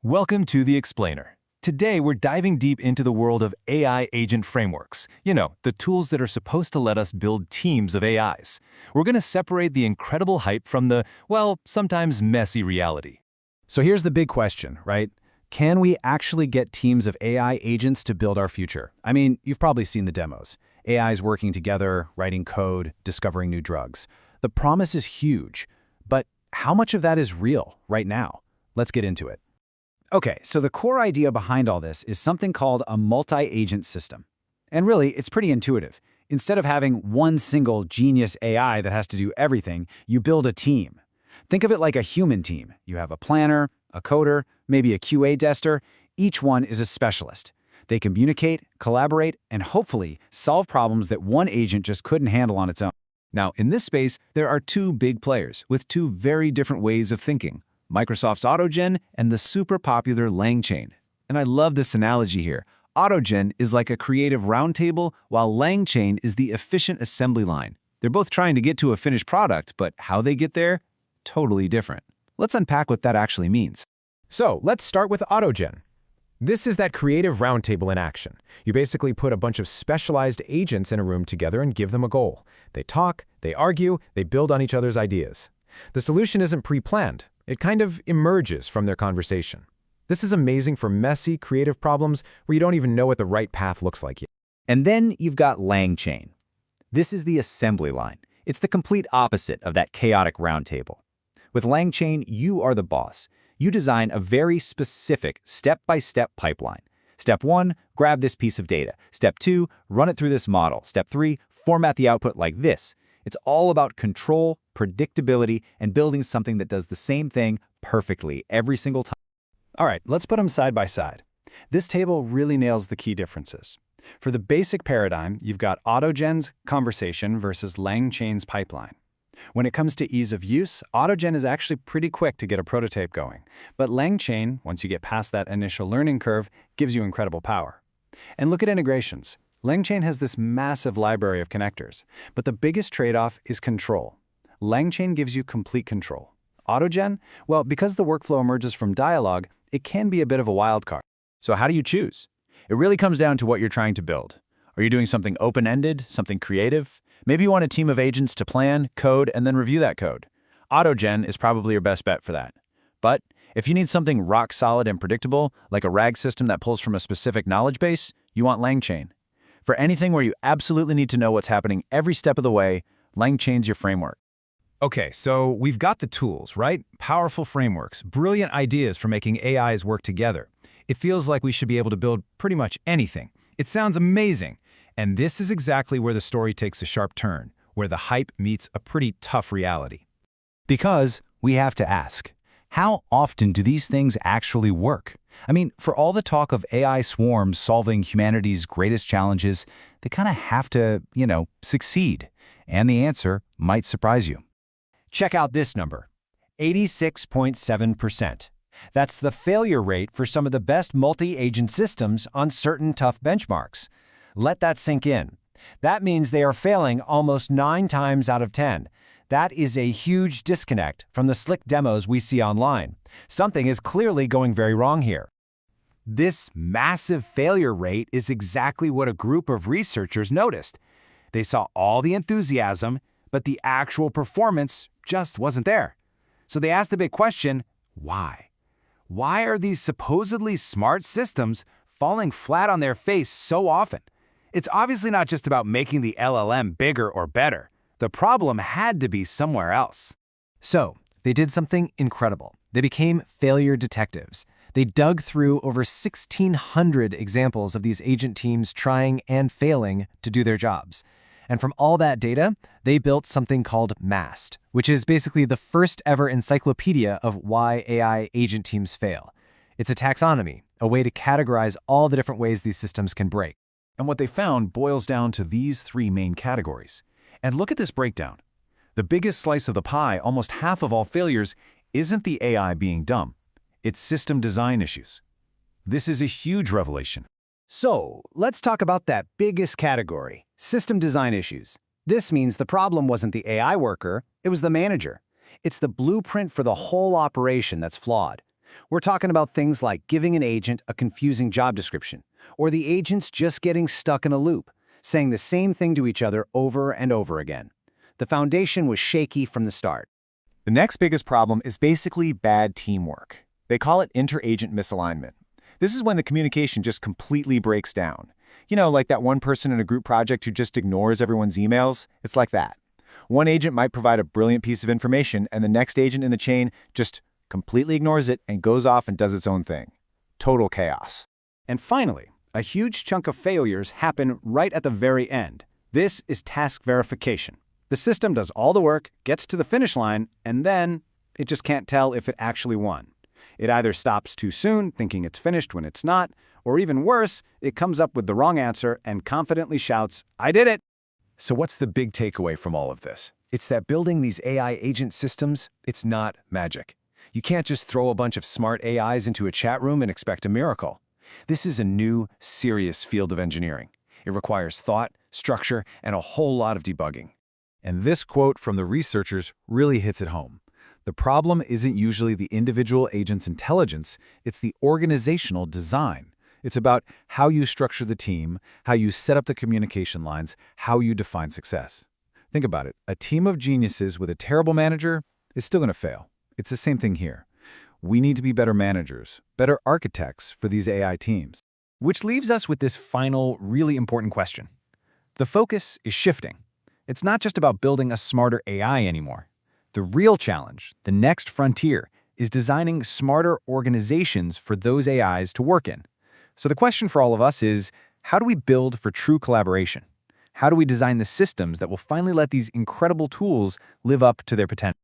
Welcome to the Explainer. Today, we're diving deep into the world of AI agent frameworks. The tools that are supposed to let us build teams of AIs. We're going to separate the incredible hype from the, sometimes messy reality. So here's the big question, right? Can we actually get teams of AI agents to build our future? I mean, you've probably seen the demos. AIs working together, writing code, discovering new drugs. The promise is huge, but how much of that is real right now? Let's get into it. Okay, so the core idea behind all this is something called a multi-agent system. And really, it's pretty intuitive. Instead of having one single genius AI that has to do everything, you build a team. Think of it like a human team. You have a planner, a coder, maybe a QA tester. Each one is a specialist. They communicate, collaborate, and hopefully solve problems that one agent just couldn't handle on its own. Now, in this space, there are two big players with two very different ways of thinking. Microsoft's AutoGen and the super popular LangChain. And I love this analogy here. AutoGen is like a creative roundtable, while LangChain is the efficient assembly line. They're both trying to get to a finished product, but how they get there? Totally different. Let's unpack what that actually means. So let's start with AutoGen. This is that creative roundtable in action. You basically put a bunch of specialized agents in a room together and give them a goal. They talk, they argue, they build on each other's ideas. The solution isn't pre-planned. It kind of emerges from their conversation. This is amazing for messy, creative problems where you don't even know what the right path looks like yet. And then you've got LangChain. This is the assembly line. It's the complete opposite of that chaotic roundtable. With LangChain, you are the boss. You design a very specific step-by-step pipeline. Step 1, grab this piece of data. Step 2, run it through this model. Step 3, format the output like this. It's all about control, predictability, and building something that does the same thing perfectly every single time. All right, let's put them side by side. This table really nails the key differences. For the basic paradigm, you've got AutoGen's conversation versus LangChain's pipeline. When it comes to ease of use, AutoGen is actually pretty quick to get a prototype going, but LangChain, once you get past that initial learning curve, gives you incredible power. And look at integrations. LangChain has this massive library of connectors, but the biggest trade-off is control. LangChain gives you complete control. AutoGen, well, because the workflow emerges from dialogue, it can be a bit of a wild card. So how do you choose? It really comes down to what you're trying to build. Are you doing something open-ended, something creative? Maybe you want a team of agents to plan, code, and then review that code. AutoGen is probably your best bet for that. But if you need something rock-solid and predictable, like a RAG system that pulls from a specific knowledge base, you want LangChain. For anything where you absolutely need to know what's happening every step of the way, LangChain's your framework. Okay, so we've got the tools, right? Powerful frameworks, brilliant ideas for making AIs work together. It feels like we should be able to build pretty much anything. It sounds amazing. And this is exactly where the story takes a sharp turn, where the hype meets a pretty tough reality. Because we have to ask, how often do these things actually work? I mean, for all the talk of AI swarms solving humanity's greatest challenges, they kind of have to, succeed. And the answer might surprise you. Check out this number, 86.7%. That's the failure rate for some of the best multi-agent systems on certain tough benchmarks. Let that sink in. That means they are failing almost 9 times out of 10. That is a huge disconnect from the slick demos we see online. Something is clearly going very wrong here. This massive failure rate is exactly what a group of researchers noticed. They saw all the enthusiasm, but the actual performance just wasn't there. So they asked the big question, why? Why are these supposedly smart systems falling flat on their face so often? It's obviously not just about making the LLM bigger or better. The problem had to be somewhere else. So, they did something incredible. They became failure detectives. They dug through over 1,600 examples of these agent teams trying and failing to do their jobs. And from all that data, they built something called MAST, which is basically the first ever encyclopedia of why AI agent teams fail. It's a taxonomy, a way to categorize all the different ways these systems can break. And what they found boils down to these 3 main categories. And look at this breakdown. The biggest slice of the pie, almost half of all failures, isn't the AI being dumb. It's system design issues. This is a huge revelation. So, let's talk about that biggest category, system design issues. This means the problem wasn't the AI worker, it was the manager. It's the blueprint for the whole operation that's flawed. We're talking about things like giving an agent a confusing job description, or the agents just getting stuck in a loop, saying the same thing to each other over and over again. The foundation was shaky from the start. The next biggest problem is basically bad teamwork. They call it inter-agent misalignment. This is when the communication just completely breaks down. You know, like that one person in a group project who just ignores everyone's emails? It's like that. One agent might provide a brilliant piece of information, and the next agent in the chain just completely ignores it and goes off and does its own thing. Total chaos. And finally, a huge chunk of failures happen right at the very end. This is task verification. The system does all the work, gets to the finish line, and then it just can't tell if it actually won. It either stops too soon, thinking it's finished when it's not, or even worse, it comes up with the wrong answer and confidently shouts, "I did it!" So what's the big takeaway from all of this? It's that building these AI agent systems, it's not magic. You can't just throw a bunch of smart AIs into a chat room and expect a miracle. This is a new, serious field of engineering. It requires thought, structure, and a whole lot of debugging. And this quote from the researchers really hits it home. The problem isn't usually the individual agent's intelligence, it's the organizational design. It's about how you structure the team, how you set up the communication lines, how you define success. Think about it. A team of geniuses with a terrible manager is still going to fail. It's the same thing here. We need to be better managers, better architects for these AI teams. Which leaves us with this final, really important question. The focus is shifting. It's not just about building a smarter AI anymore. The real challenge, the next frontier, is designing smarter organizations for those AIs to work in. So the question for all of us is, how do we build for true collaboration? How do we design the systems that will finally let these incredible tools live up to their potential?